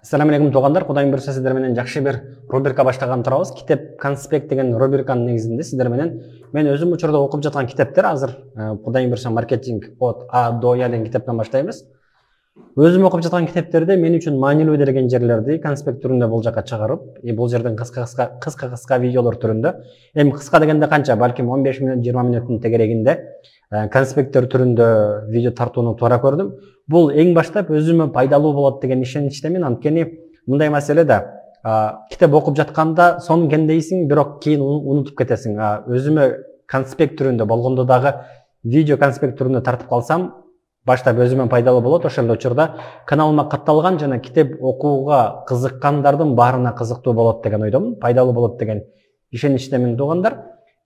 Assalamu алейкум туугандар, Кудайдын буйруса сиздер менен жакшы бир рубрика баштаган турабыз. Китеп конспект деген рубриканын негизинде сиздер менен мен өзүм учурда окуп жаткан китептер азыр Кудайдын буйруса маркетинг от А до Я деген китептен баштайбыз. Өзүм окуп жаткан китептерде мен үчүн маанилүү деген жерлерди конспект түрүндө бул жака чыгарып, бул жерден кыска видеолор түрүндө, эми кыска дегенде канча, балким 15 мүнөт, 20 мүнөттүн тегерегинде конспекттер түрүндө видео тартууну туура көрдүм. Бул эң баштап өзүмө пайдалуу болот деген ишеничтемин. Анткени мындай маселе да, китеп окуп жатканда сонун кендейсиң, бирок кийин унутуп кетесиң. Өзүмө конспект түрүндө болгондо дагы видео конспект түрүндө тартып калсам, баштап өзүмө пайдалуу болот. Ошол учурда каналыма катталган жана китеп окууга кызыккандардын баарына кызыктуу болот деген ойдомун, пайдалуу болот деген ишеничтемин туугандар.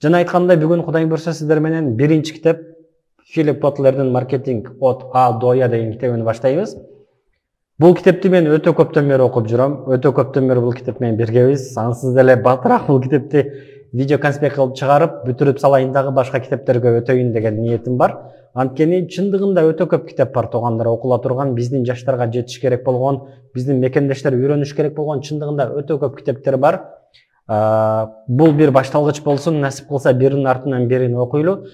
Жана айткандай, бүгүн Кудайдын буйруса сиздер менен биринчи китеп Филипп Котлердин маркетинг от А до Я деген китебин баштайбыз. Бул китепти мен өтө көптөн бери окуп жүрөм. Өтө көптөн бери бул китеп менен биргебиз. Ансыз деле батыраак бул китепти видео конспект кылып чыгарып, бүтүрүп салайын дагы башка китептерге өтөйүн деген ниетим бар. Анткени чындыгында өтө көп китеп бар туугандар, окула турган, биздин жаштарга жетиш керек болгон, биздин мекендештер үйрөнүш керек болгон чындыгында өтө көп китептер бар. Бул бир башталгыч болсун, насип кылса биринин артынан бирин окуйлу.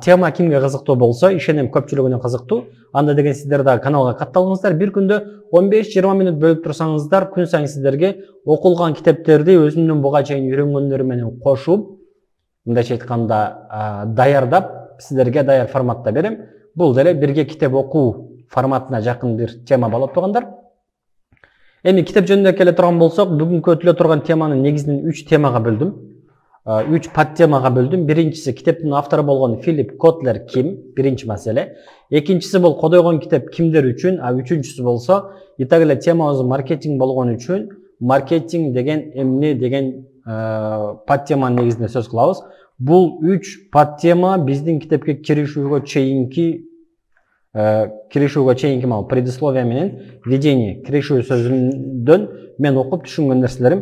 Тема кимге кызыктуу болсо, ишенем көпчүлүгүнө кызыктуу. Анда деген сиздер дагы каналга катталыңыздар. Бир күндө 15-20 мүнөт бөлүп турсаңыздар, күн сайын сиздерге окулган китептерди өзүмдүн буга чейин үйрөнгөндөрүм менен кошуп, мындайча айтканда, даярдап, сиздерге даяр форматта берем. Бул деле бирге китеп окуу форматына жакын бир тема болот туугандар. Эми китеп жөнүндө келе турган болсок, бүгүнкү өтүлө турган теманы негизинен 3 темага бөлдүм. 3 подтемага бөлдүм. Биринчиси китептин автору болгон Филипп Котлер ким? Биринчи маселе. Экинчиси бул кодойгон китеп кимдер үчүн, үчүнчүсү болсо, итак эле темабыз маркетинг болгон үчүн маркетинг деген эмне деген подтеманын негизинде сөз кылабыз. Бул 3 подтема биздин китепке киришүүгө чейинки предисловие менен введение киришүү сөзүндөн мен окуп түшүнгөн нерселерим.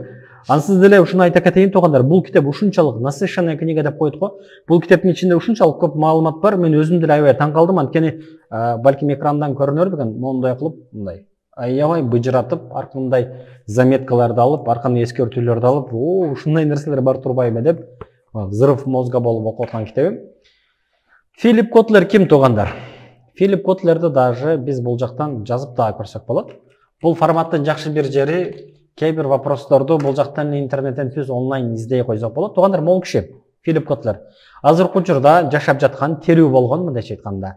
Ансыз деле ушуну айта кетейин туугандар, бул китеп ушунчалык насыщенная книга деп коет го. Бул китептин ичинде ушунчалык көп маалымат бар. Мен өзүм деле аябай таң калдым. Анткени балким экрандан көрүнөр бекен, моундай кылып, мындай аябай быжыратып, аркандай заметкаларды алып, арканы эскертүүлөрдү алып, ушундай нерселер бар турбайбы деп, взрыв мозга болуп окуп аткан китебим. Филипп Котлер ким туугандар? Филипп Котлерди даже биз бул жактан жазып дагы көрсөк болот. Бул форматтын жакшы бир жери, кээ бир вопросторду бул жактан интернеттен түз онлайн издей койсок болот. Туугандар, могу киши Филипп Котлер азыркы учурда жашап жаткан, тирүү болгон, мындайча айтканда,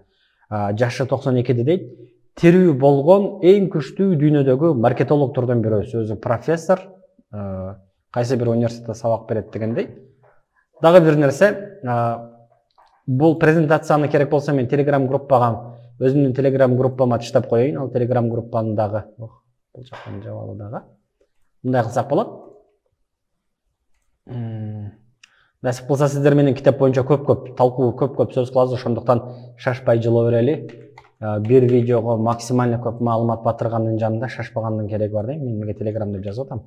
жашы 92 дейт. Тирүү болгон эң күчтүү дүйнөдөгү маркетологдордун бирөөсү, өзү профессор, кайсы бир университетте сабак берет дегендей. Дагы бир нерсе, бул презентацияны керек болсо мен телеграм группага, өзүмдүн телеграм группама таштап коеюн. Ал телеграм группаны дагы, бул жактан жабалы дагы. Мындай кылсак болот. Насип кылса сиздер менен китеп боюнча көп талкуу, көп сөз кылабыз, ошондуктан шашпай жыло берели. Бир видеого максимально көп маалымат батыргандын жанында шашпагандын кереги бар дейм. Мен эмнеге телеграм деп жазып атам.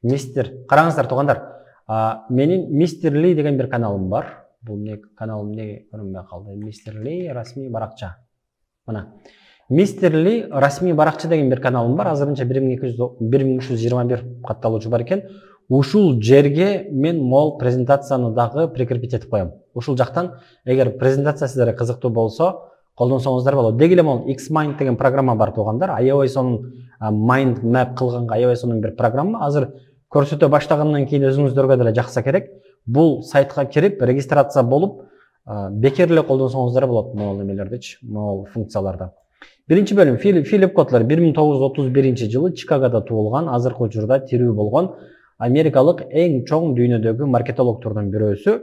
Мистер, караңыздар туугандар, менин Мистер Ли деген бир каналым бар. Бул каналым эмнеге көрүнбөй калды? Мистер Ли расмий баракча. Мына. Мистер Ли расмий баракча деген бир каналым бар. Азырынча 1321 катталуучу бар экен. Ушул жерге мен мол презентацияны дагы прикрепить этип коем. Ушул жактан эгер презентация сиздерге кызыктуу болсо, колдонсоңуздар болот. Деги эле могу X-Mind деген программа бар туугандар. Аябай сонун mind map кылганга аябай сонун бир программа. Азыр көрсөтө баштагандан кийин өзүңүздөргө деле жакса керек. Бул сайтка кирип, регистрация болуп, бекер эле колдонсоңуздар болот могул эмелердичи, могул функцияларды. Биринчи бөлүм. Филипп Котлер 1931 жылы Чикагода туулган, азыркы учурда тирүү болгон америкалык эң чоң дүйнөдөгү маркетологдордун бирөөсү.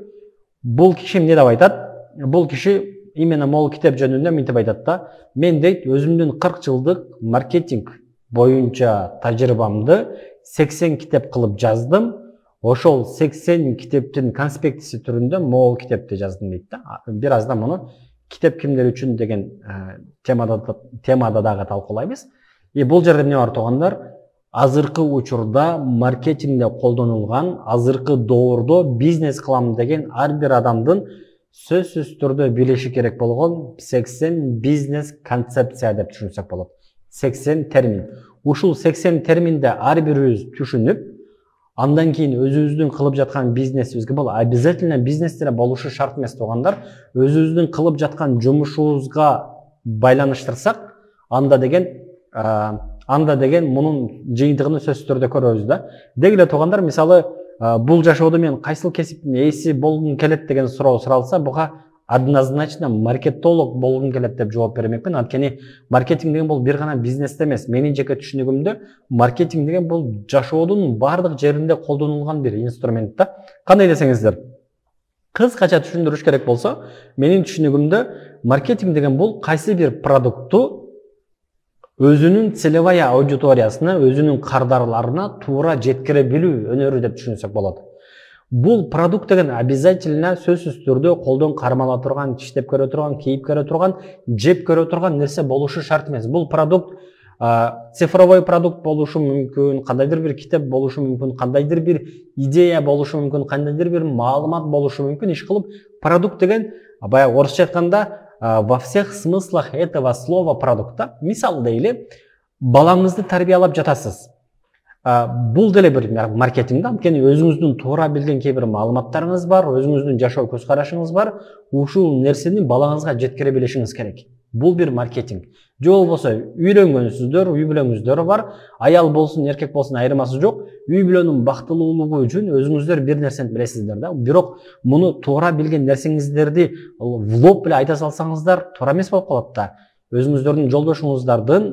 Бул киши эмне деп айтат? Бул киши именно могул китеп жөнүндө мынтип айтат да: мен дейт өзүмдүн 40 жылдык маркетинг боюнча тажрыйбамды 80 китеп кылып жаздым. Ошол 80 китептин конспектиси түрүндө могул китепти жаздым дейт да. Бир аздан муну китеп кимдер үчүн деген темада дагы талкуулайбыз. Бул жерде эмне бар туугандар? Азыркы учурда маркетингде колдонулган, азыркы доордо бизнес кылам деген ар бир адамдын сөзсүз түрдө билиши керек болгон 80 бизнес концепция деп түшүнсөк болот. 80 термин. ушул 80 терминди ар бирибиз түшүнүп, андан кийин өзүбүздүн кылып жаткан бизнесибизге, бул обязательно бизнесте болушу шарт эмес туугандар, өзүбүздүн кылып жаткан жумушубузга байланыштырсак, анда деген мунун жыйынтыгын сөзсүз түрдө көрөбүз да. Деги эле туугандар, мисалы, бул жашоодо мен кайсыл кесиптин ээси болгум келет деген суроо суралса, буга однозначно маркетолог болгум келет деп жооп бермекмин. Анткени маркетинг деген бул бир гана бизнесте эмес. Менин жеке түшүнүгүмдө маркетинг деген бул жашоодун бардык жеринде колдонулган бир инструмент да. Кандай десеңиздер, кыскача түшүндүрүш керек болсо, менин түшүнүгүмдө маркетинг деген бул кайсы бир продуктту өзүнүн целевая аудиториясына, өзүнүн кардарларына туура жеткире билүү өнөрү деп түшүнсөк болот. Бул продукт деген обязательно сөзсүз түрдө колдон кармала турган, тиштеп көрө турган, кийип көрө турган, жеп көрө турган нерсе болушу шарт эмес. Бул продукт цифровой продукт болушу мүмкүн, кандайдыр бир китеп болушу мүмкүн, кандайдыр бир идея болушу мүмкүн, кандайдыр бир маалымат болушу мүмкүн. Иш кылып, продукт деген баягы орусча айтканда во всех смыслах этого слова продукта. Мисал дейли, балаңызды тарбиялап жатасыз. Бул деле бир маркетинг да, анткени өзүңүздүн туура билген кээ бир маалыматтарыңыз бар, өзүңүздүн жашоо көз карашыңыз бар, ушул нерсени балаңызга жеткире билишиңиз керек. Бул бир маркетинг. Же болбосо үйлөнгөнсүздөр, үй бүлөңүздөр бар, аял болсун, эркек болсун айырмасы жок. Үй бүлөнүн бактылуулугу үчүн өзүңүздөр бир нерсени билесиздер да. Бирок муну туура билген нерсеңиздерди в лоб эле айта салсаңыздар туура эмес болуп калат да. Өзүңүздөрдүн жолдошуңуздардын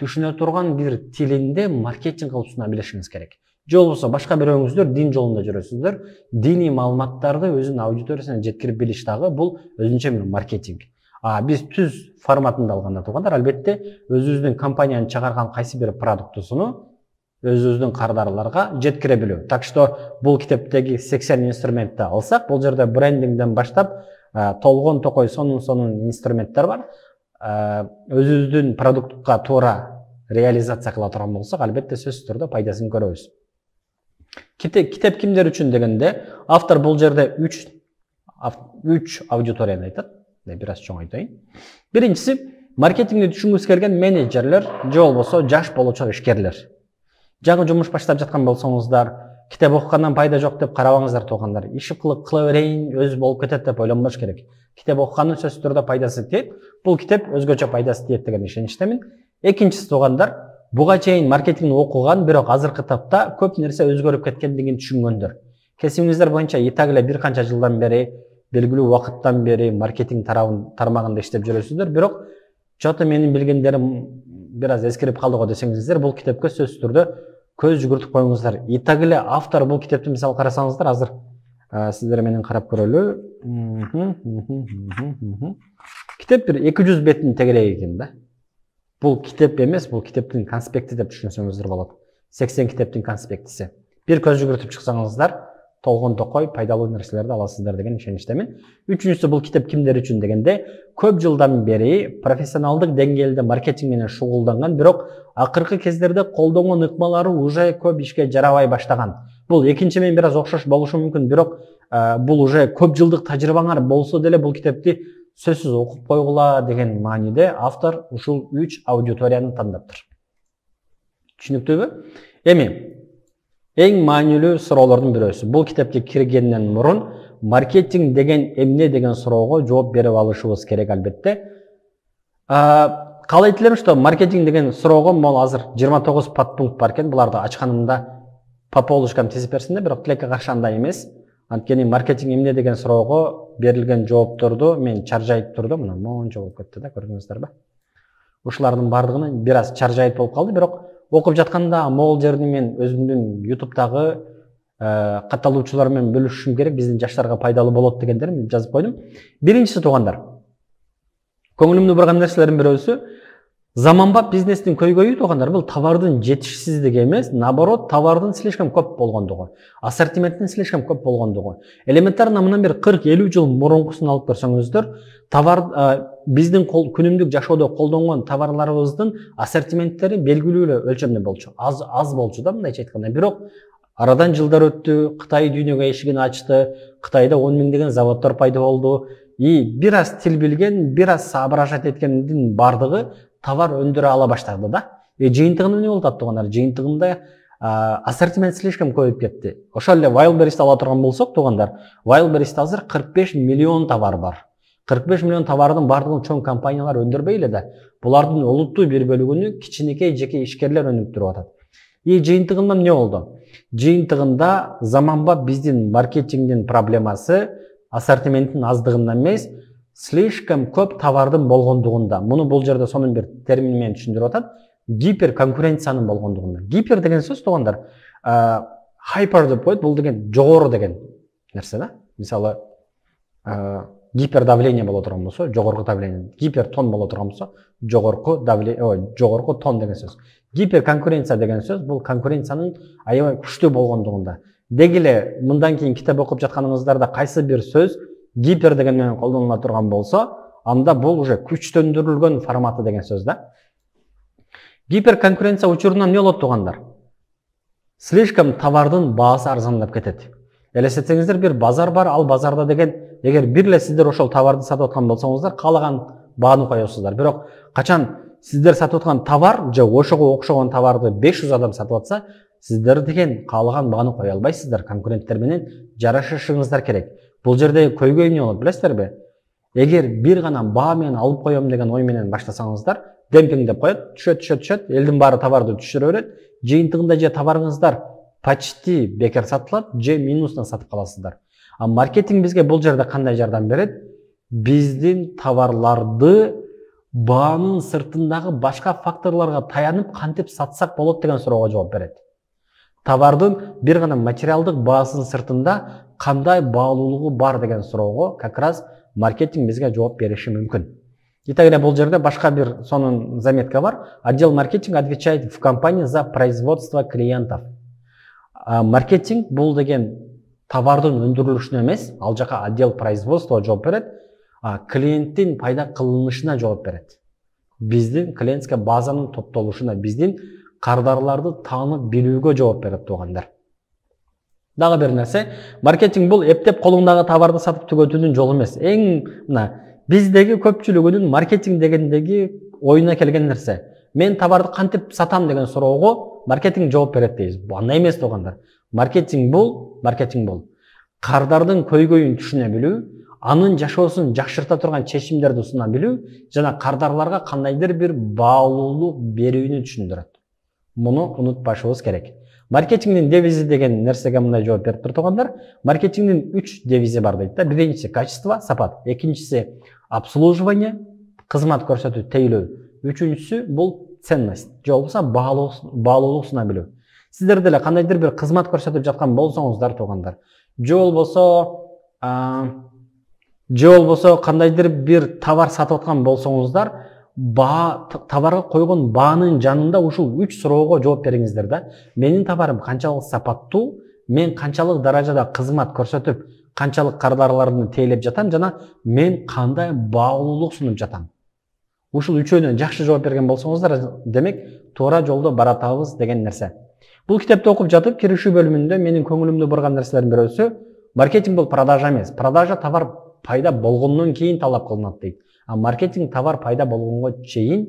түшүнө турган бир тилинде маркетинг кылып суна билишиңиз керек. Же болбосо башка бирөөңүздөр дин жолунда жүрөсүздөр, диний маалыматтарды өзүнүн аудиториясына жеткирип билиш дагы бул өзүнчө бир маркетинг. Биз түз форматында алганда туугандар, албетте өзүбүздүн компаниянын чыгарган кайсы бир продуктусуну өзүбүздүн кардарларга жеткире билүү. Так что бул китептеги 80 инструментти алсак, бул жерде брендингден баштап толгон токой сонун инструменттер бар. Өзүбүздүн продуктка туура реализация кыла турган болсок, албетте сөзсүз түрдө пайдасын көрөбүз. Китеп кимдер үчүн дегенде, автор бул жерде 3 аудиторияны айтат. Бир аз чоң айтайын. Биринчиси, маркетингди түшүнгүсү келген менеджерлер, же болбосо жаш болочок ишкерлер. Жаңы жумуш баштап жаткан болсоңуздар, китеп окугандан пайда жок деп карабаңыздар туугандар. Иши кыла берейин, өзү болуп кетет деп ойлонбош керек. Китеп окуганын сөзсүз түрдө пайдасы тиет. Бул китеп өзгөчө пайдасы тиет деген ишеничтемин. Экинчиси туугандар, буга чейин маркетингди окуган, бирок азыркы тапта көп нерсе өзгөрүп кеткендигин түшүнгөндөр. Кесибиңиздер боюнча итак эле бир канча жылдан бери, белгилүү убакыттан бери маркетинг тармагында иштеп жүрөсүздөр, бирок чото менин билгендерим бир аз эскирип калды го десеңиздер, бул китепке сөзсүз түрдө көз жүгүртүп коюңуздар. Итак эле автор бул китепти мисалы карасаңыздар, азыр сиздер менен карап көрөлү. Китеп бир 200 беттин тегереги экен да. Бул китеп эмес, бул китептин конспекти деп түшүнсөңүздөр болот. 80 китептин конспектиси. Бир көз жүгүртүп чыксаңыздар, толгон токой пайдалуу нерселерди аласыздар деген ишеничтемин. Үчүнчүсү, бул китеп кимдер үчүн дегенде, көп жылдан бери профессионалдык деңгээлде маркетинг менен шугулданган, бирок акыркы кездерде колдонгон ыкмалары уже көп ишке жарабай баштаган. Бул экинчи менен бир аз окшош болушу мүмкүн, бирок бул уже көп жылдык тажрыйбаңар болсо деле бул китепти сөзсүз окуп койгула деген мааниде автор ушул 3 аудиторияны тандаптыр. Түшүнүктүүбү? Эми эң маанилүү суроолордун бирөөсү. Бул китепке киргенден мурун маркетинг деген эмне деген суроого жооп берип алышыбыз керек албетте. Каалайт элем, что маркетинг деген суроого мол азыр 29 подпункт бар экен. Буларды ачканымда по полочкам тизип берсин да, бирок тилекке каршы андай эмес. Анткени маркетинг эмне деген суроого берилген жоопторду мен чаржайып турдум. Мына мончо болуп кетти да, көрдүңүздөрбү? Ушулардын бардыгына бир аз чаржайып болуп калды, бирок окуп жатканда могул жерди мен өзүмдүн YouTube'дагы катталуучулар менен бөлүшүшүм керек, биздин жаштарга пайдалуу болот дегендерин жазып койдум. Биринчиси туугандар, көңүлүмдү бурган нерселердин бирөөсү, заманбап бизнестин көйгөйү туугандар, бул товардын жетишсиздиги эмес, наоборот, товардын слишком көп болгондугу, ассортименттин слишком көп болгондугу. Элементарно мындан бир 40-50 жыл мурункусун алып көрсөңүздөр, биздин күнүмдүк жашоодо колдонгон товарларыбыздын ассортименттери белгилүү эле өлчөмдө болчу. Аз болчу да, мындайча айтканда. Бирок арадан жылдар өттү, Кытай дүйнөгө эшигин ачты, Кытайда 10 миңдеген заводдор пайда болду. Бир аз тил билген, бир аз соображать эткендин бардыгы товар өндүрө ала баштады да. Жыйынтыгында эмне болуп атат? Жыйынтыгында ассортимент слишком көбөйүп кетти. Ошол эле Wildberries'ти ала турган болсок, туугандар, Wildberries'те азыр 45 миллион товар бар. 45 миллион товардын бардыгын чоң компаниялар өндүрбөй эле да, булардын олуттуу бир бөлүгүнү кичинекей жеке ишкерлер өнүктүрүп атат. Жыйынтыгында эмне болду? Жыйынтыгында заманбап биздин маркетингдин проблемасы ассортименттин аздыгында эмес, слишком көп товардын болгондугунда. Муну бул жерде сонун бир термин менен түшүндүрүп атат. Гиперконкуренциянын болгондугунда. Гипер деген сөз, туугандар, hyper деп коет, бул деген жогору деген нерсе да. Мисалы, гипердавление боло турган болсо, жогорку давление, гипертон боло турган болсо, жогорку тон деген сөз. Гиперконкуренция деген сөз, бул конкуренциянын аябай күчтүү болгондугунда. Деги эле мындан кийин китеп окуп жатканыңыздарда кайсы бир сөз гипер деген менен колдонула турган болсо, анда бул уже күчтөндүрүлгөн форматы деген сөз да. Гиперконкуренция учурунда эмне болот, туугандар? Слишком товардын баасы арзандап кетет. Элестетсеңиздер, бир базар бар, ал базарда деген, эгер бир эле сиздер ошол товарды сатып аткан болсоңуздар, каалаган бааны коесуздар. Бирок качан сиздер сатып аткан товар же ошого окшогон товарды 500 адам сатып атса, сиздер деген каалаган бааны кое албайсыздар. Конкуренттер менен жарашышыңыздар керек. Бул жерде көйгөй эмне болот, билесиздерби? Эгер бир гана баа менен алып коем деген ой менен баштасаңыздар, демпинг деп коет, түшөт, элдин баары товарды түшүрө берет. Жыйынтыгында же товарыңыздар почти бекер сатылат, же минустан сатып каласыздар. А маркетинг бизге бул жерде кандай жардам берет? Биздин товарларды баанын сыртындагы башка факторлорго таянып кантип сатсак болот деген суроого жооп берет. Товардын бир гана материалдык баасынын сыртында кандай баалуулугу бар деген суроого как раз маркетинг бизге жооп бериши мүмкүн. Итак, эле бул жерде башка бир сонун заметка бар. Отдел маркетинг отвечает в компании за производство клиентов. Маркетинг бул деген товардын өндүрүлүшүнө эмес, ал жака отдел производства жооп берет, клиенттин пайда кылынышына жооп берет. Биздин клиентский базанын топтолушуна, биздин кардарларды таанып билүүгө жооп берет, туугандар. Дагы бир нерсе, маркетинг бул эптеп колуңдагы товарды сатып түгөтүүнүн жолу эмес. Эң биздеги көпчүлүгүнүн маркетинг дегендеги оюна келген нерсе. Мен товарды кантип сатам деген суроого маркетинг жооп берет дейбиз. Бул андай эмес, туугандар. Маркетинг бул кардардын көйгөйүн түшүнө билүү, анын жашоосун жакшырта турган чечимдерди суна билүү жана кардарларга кандайдыр бир баалуулук берүүнү түшүндүрөт. Муну унутпашыбыз керек. Маркетингдин девизи деген нерсеге мындай жооп берип тур, туугандар. Маркетингдин 3 девизи бар дейт да. Биринчиси качество, сапат. Экинчиси обслуживание, кызмат көрсөтүү, тейлөө. Үчүнчүсү бул ценность, же болбосо баалуулук суна билүү. Сиздер деле кандайдыр бир кызмат көрсөтүп жаткан болсоңуздар, туугандар, же болбосо кандайдыр бир товар сатып аткан болсоңуздар, товарга койгон баанын жанында ушул 3 суроого жооп бериңиздер да. Менин товарым канчалык сапаттуу, мен канчалык даражада кызмат көрсөтүп, канчалык кардарларды тейлеп жатам жана мен кандай баалуулук сунуп жатам. Ушул үчөөнө жакшы жооп берген болсоңуздар, демек туура жолдо баратабыз деген нерсе. Бул китепти окуп жатып, киришүү бөлүмүндө менин көңүлүмдү бурган нерселердин бирөөсү, маркетинг бул продажа эмес. Продажа товар пайда болгондон кийин талап кылынат дейт. А маркетинг товар пайда болгонго чейин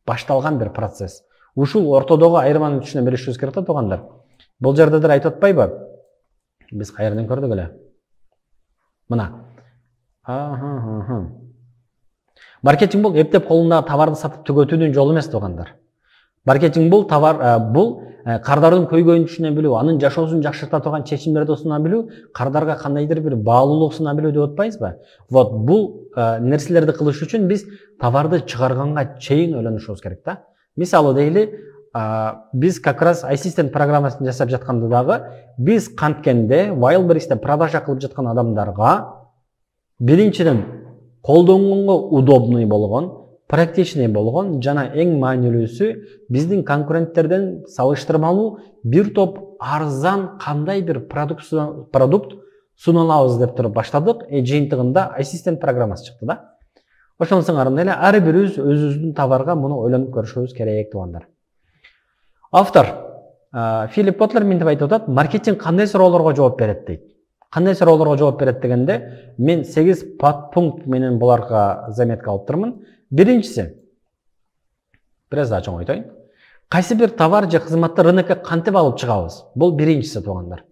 башталган бир процесс. Ушул ортодогу айырманы түшүнө билишибиз керек да, туугандар. Бул жерде деле айтып атпайбы? Биз кайерден көрдүк эле? Мына. Маркетинг бул эптеп колуңдагы товарды сатып түгөтүүнүн жолу эмес, туугандар. Маркетинг бул кардардын көйгөйүн түшүнө билүү, анын жашоосун жакшырта турган чечимдерди суна билүү, кардарга кандайдыр бир баалуулук суна билүү деп атпайбызбы? Вот бул нерселерди кылыш үчүн биз товарды чыгарганга чейин ойлонушубуз керек да. Мисалы дейли, биз как раз ассистент программасын жасап жатканда дагы биз канткенде Wildberries'те продажа кылып жаткан адамдарга биринчиден колдонгонго удобный болгон, практичный болгон жана эң маанилүүсү биздин конкуренттерден салыштырмалуу бир топ арзан кандай бир продукт суна алабыз деп туруп баштадык. Жыйынтыгында ассистент программасы чыкты да. Ошонусуңар эле ар бирибиз өзүбүздүн товарга муну ойлонуп көрүшүбүз керек, туугандар. Автор Филипп Котлер мынтип айтып атат, маркетинг кандай суроолорго жооп берет дейт. Кандай суроолорго жооп берет дегенде, мен 8 подпункт менен буларга заметка алып турмун. Биринчиси, бираз да чоң айтайын. Кайсы бир товар же кызматты рынокко кантип алып чыгабыз? Бул биринчиси туугандар.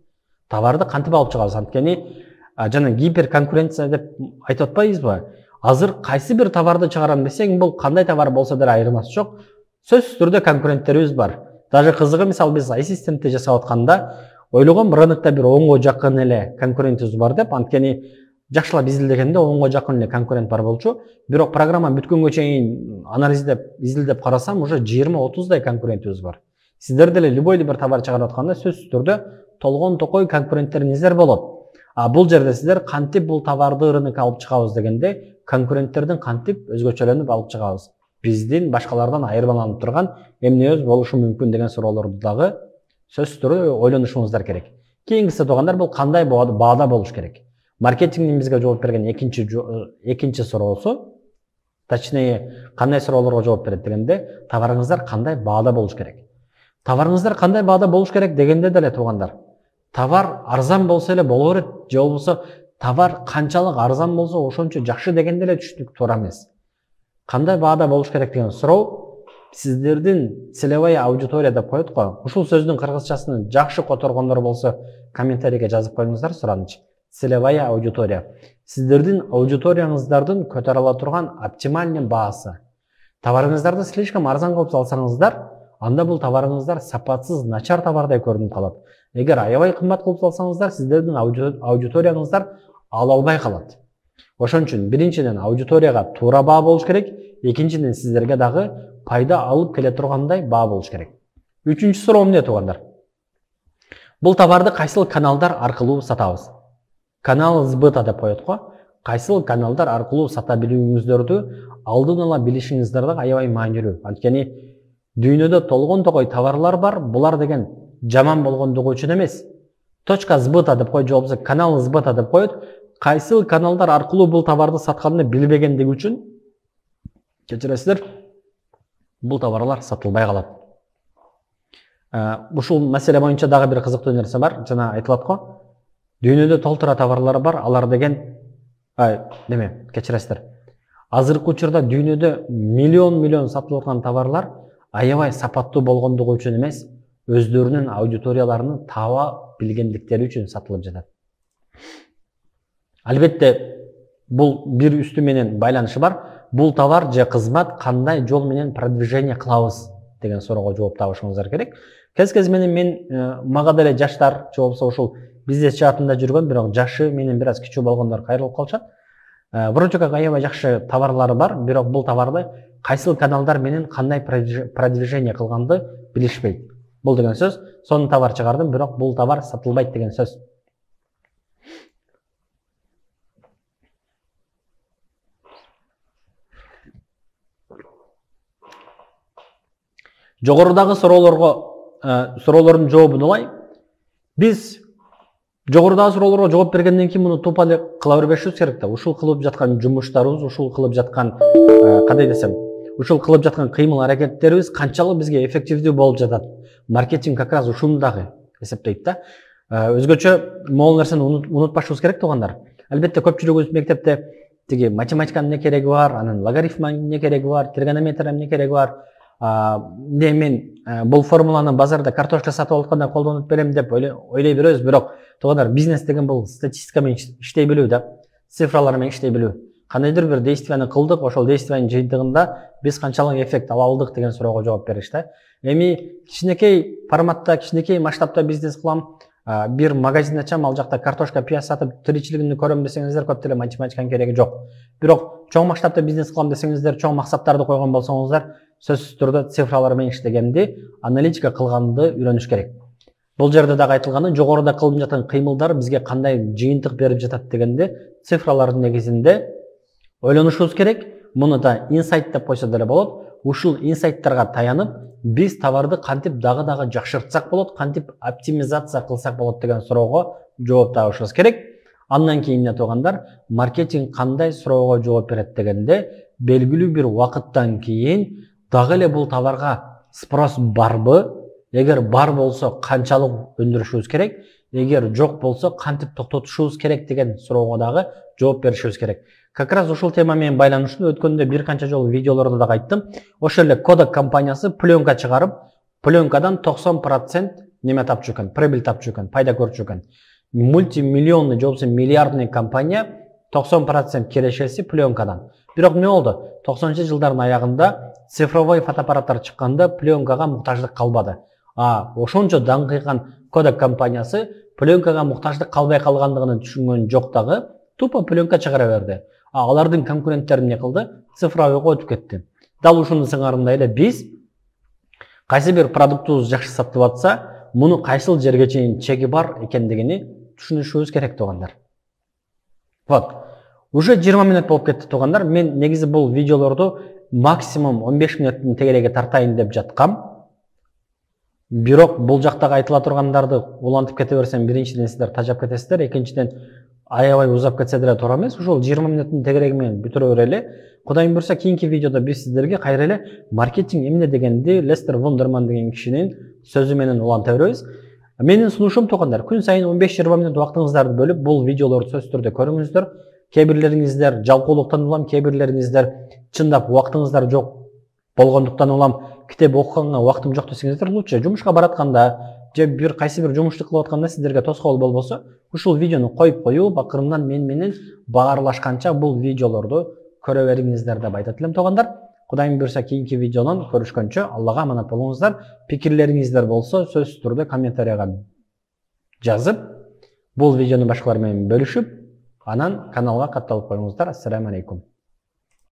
Товарды кантип алып чыгабыз? Анткени жана гиперконкуренция деп айтып атпайбызбы? Азыр кайсы бир товарды чыгарам десең, бул кандай товар болсо да айырмасы жок. Сөзсүз түрдө конкуренттерибиз бар. Даже кызыгы, мисалы биз ассистентти жасап атканда ойлогом рынокто бир 10го жакын эле конкурентибиз бар деп, анткени жакшылап изилдегенде 10го жакын эле конкурент бар болчу. Бирок программа бүткөнгө чейин анализдеп, изилдеп карасам, уже 20-30дай конкурентибиз бар. Сиздер деле любой бир товар чыгарып атканда сөзсүз түрдө толгон токой конкуренттериңиздер болот. Бул жерде сиздер кантип бул товарды рынокко алып чыгабыз дегенде, конкуренттердин кантип өзгөчөлөнүп алып чыгабыз? Биздин башкалардан айырмаланып турган эмнебиз болушу мүмкүн деген суроолорду дагы сөзсүз түрдө ойлонушуңуздар керек. Кийинкиси туугандар, бул кандай баада болуш керек? Маркетингдин бизге жооп берген экинчи суроосу, точнее, кандай суроолорго жооп берет дегенде, товарыңыздар кандай баада болуш керек? Товарыңыздар кандай баада болуш керек дегенде деле туугандар, товар арзан болсо эле боло берет, же болбосо товар канчалык арзан болсо ошончо жакшы дегенде эле түшүнүк туура эмес. Кандай баада болуш керек деген суроо сиздердин целевая аудитория деп коет го. Ушул сөздүн кыргызчасын жакшы которгондор болсо комментарийге жазып коюңуздар, суранычы. Целевая аудитория. Сиздердин аудиторияңыздардын көтөрө ала турган оптимальный баасы. Товарыңыздарды слишком арзан кылып салсаңыздар, анда бул товарыңыздар сапатсыз, начар товардай көрүнүп калат. Эгер аябай кымбат кылып салсаңыздар, сиздердин аудиторияңыздар ала албай калат. Ошон үчүн биринчиден аудиторияга туура баа болуш керек, экинчиден сиздерге дагы пайда алып келе тургандай баа болуш керек. Үчүнчү суроо эмне туугандар? Бул товарды кайсыл каналдар аркылуу сатабыз? Канал сбыта деп коет го. Кайсыл каналдар аркылуу сата билүүңүздөрдү алдын ала билишиңиздер дагы аябай маанилүү. Анткени дүйнөдө толгон токой товарлар бар, булар деген жаман болгондугу үчүн эмес. Точка сбыта деп коет, же болбосо канал сбыта деп коет. Кайсыл каналдар аркылуу бул товарды сатканды билбегендиги үчүн, кечиресиздер, бул товарлар сатылбай калат. Ушул маселе боюнча дагы бир кызыктуу нерсе бар, жана айтылат го. Дүйнөдө толтура товарлар бар, алар деген кечиресиздер. Азыркы учурда дүйнөдө миллион сатылган товарлар аябай сапаттуу болгондугу үчүн эмес, өздөрүнүн аудиторияларынын таба билгендиктери үчүн сатылып жатат. Албетте, бул бир үстү менен байланышы бар. Бул товар же кызмат кандай жол менен продвижение кылабыз деген суроого жооп табышыңыздар керек. Кез менен мага деле жаштар, же болбосо ушул бизнес жаатында жүргөн, бирок жашы менен бир аз кичүү болгондор кайрылып калышат. Вроде как аябай жакшы товарлары бар, бирок бул товарды кайсыл каналдар менен кандай продвижение кылганды билишпейт. Бул деген сөз, сонун товар чыгардым, бирок бул товар сатылбайт деген сөз. Жогорудагы суроолордун жообун алай. Биз жогорудагы суроолорго жооп бергенден кийин муну тупа эле кыла бербешибиз керек да. Ушул кылып жаткан жумуштарыбыз, ушул кылып жаткан ушул кылып жаткан кыймыл-аракеттерибиз канчалык бизге эффективдүү болуп жатат. Маркетинг как раз ушуну дагы эсептейт да. Өзгөчө могул нерсени унутпашыбыз керек туугандар. Албетте көпчүлүгүбүз мектепте тиги математиканын эмне кереги бар, анан логарифманын эмне кереги бар, тригонометриянын эмне кереги бар. Мен бул формуланы базарда картошка сатып алганда колдонуп берем деп ойлой беребиз, бирок туугандар, бизнес деген бул статистика менен иштей билүү да, цифралар менен иштей билүү. Кандайдыр бир действияны кылдык, ошол действиянын жыйынтыгында биз канчалык эффект ала алдык деген суроого жооп бериш да. Эми кичинекей форматта, кичинекей масштабта бизнес кылам, бир магазин ачам, ал жакта картошка, пияз сатып тиричилигимди көрөм десеңиздер, көп деле математиканын кереги жок. Бирок чоң масштабта бизнес кылам десеңиздер, чоң максаттарды койгон болсоңуздар, сөзсүз түрдө цифралар менен иштегенди, аналитика кылганды үйрөнүш керек. Бул жерде дагы айтылганы, жогоруда кылып жаткан кыймылдар бизге кандай жыйынтык берип жатат дегенде, цифралардын негизинде ойлонушубуз керек. Муну да инсайт деп койсо деле болот. Ушул инсайттарга таянып, биз товарды кантип дагы жакшыртсак болот, кантип оптимизация кылсак болот деген суроого жооп табышыбыз керек. Андан кийин эмне туугандар, маркетинг кандай суроого жооп берет дегенде, белгилүү бир убакыттан кийин дагы эле бул товарга спрос барбы? Эгер бар болсо канчалык өндүрүшүбүз керек? Эгер жок болсо кантип токтотушубуз керек деген суроого дагы жооп беришибиз керек. Как раз ушул тема менен байланыштуу өткөндө бир канча жолу видеолордо дагы айттым. Ошол эле Kodak компаниясы пленка чыгарып, Пленкадан 90% неме тапчу экен, прибыль тапчу экен, пайда көрчү экен. Мультимиллионный же болбосо миллиардный компания 90% келешеси пленкадан. Бирок эмне болду? 90-жылдардын аягында цифровой фотоаппараттар чыкканда пленкага муктаждык калбады. Ошончо даңкыйган Kodak компаниясы пленкага муктаждык калбай калгандыгын түшүнгөн жок дагы, тупо пленка чыгара берди. Алардын конкуренттери эмне кылды? Цифровойго өтүп кетти. Дал ушунун сыңарындай эле биз кайсы бир продуктубуз жакшы сатылып атса, муну кайсыл жерге чейин чеги бар экендигини түшүнүшүбүз керек туугандар. Вот. Уже 20 минут болуп кетти туугандар. Мен негизи бул видеолорду максимум 15 минуттун тегереге тартайын деп жаткам. Бирок бул жактагы айтыла тургандарды улантып кете берсем, биринчиден сиздер тажап кетесиздер, экинчиден аябай узап кетсе деле туура эмес. Ушул 20 минуттун тегереги менен бүтүрө берели. Кудайым буйрса, кийинки видеодо биз сиздерге кайра эле маркетинг эмне дегенди Лестер Вундерман деген кишинин сөзү менен уланта беребиз. Менин сунушум туугандар, күн сайын 15-20 минут убактыңыздарды бөлүп бул видеолорду сөзсүз түрдө көрүңүздөр. Кээ бирлериңиздер жалкоолуктан улам, кээ бирлериңиздер чындап убактыңыздар жок болгондуктан улам, китеп окуганга убактым жок десеңиздер, лучше жумушка баратканда же бир кайсы бир жумушту кылып атканда сиздерге тоскоол болбосо, ушул видеону коюп коюп, акырындан мен менен баарлашканча бул видеолорду көрө бериңиздер деп айтат элем туугандар. Кудайым буйрса, кийинки видеодон көрүшкөнчө Аллага аманат болуңуздар. Пикирлериңиздер болсо сөзсүз түрдө комментарийга жазып, бул видеону башкалар менен бөлүшүп, анан каналга катталып коюңуздар. Ассаламу алейкум.